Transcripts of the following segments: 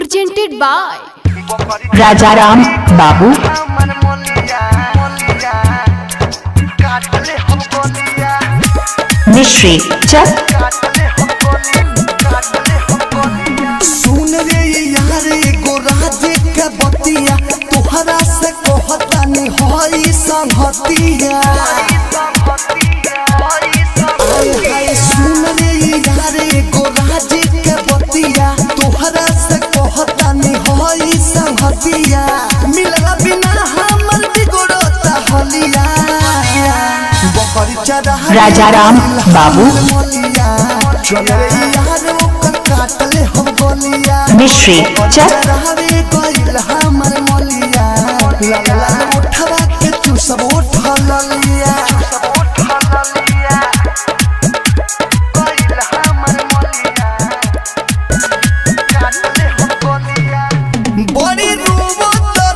presented by Rajaram बाबू। मिश्री चक। सुन रे यार एगो राजे के बतिया तोहरा से कहता नहीं होई संगतिया। सुन रे यार एगो राजे के बतिया तोहरा से कहता नहीं होई संगतिया। मिलला बिना हमर बिगड़ता हलिया। राजाराम बाबू। मिश्री चक। बड़ी रूबो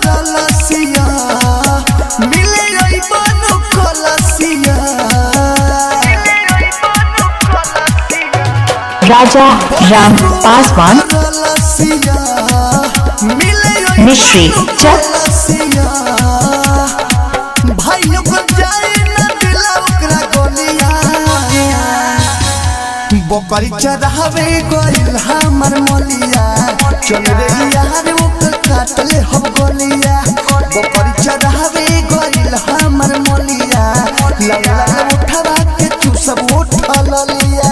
तरलसिया मिले आई बनो कलसिया। राजा राम पासवान। मिश्री चक। भाइयों को जाए ना दिला ओकरा गोलिया। बकरी चढ़ावे गइल हमर मोलिया। चल रे यार ओकर काटले हम गोलिया। बकरी चढ़ावे गइल हमर मोलिया। लला उठवा के तू सब उठल लिया।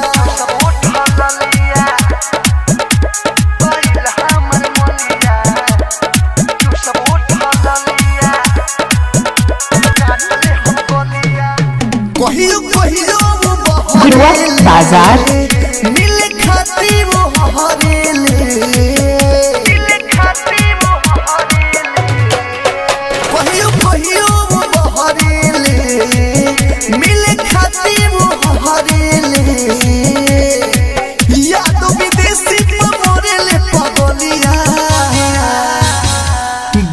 कहियो कहियो गुरुआ बाजार। मिल खाती वो हरेले। कहियो कहियो वो हरेले मिल खाती वो हरेले। यादो विदेशी मोरेले पगलिया।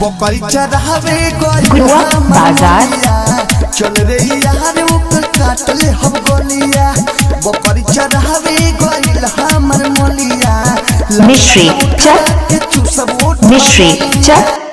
बकरी चढ़ावे गुरुआ बाजार। चल रे यार ओकर काटले हम गोलिया। बकरी चढ़ावे गइल हमर मोलिया। मिश्री चक। मिश्री चक।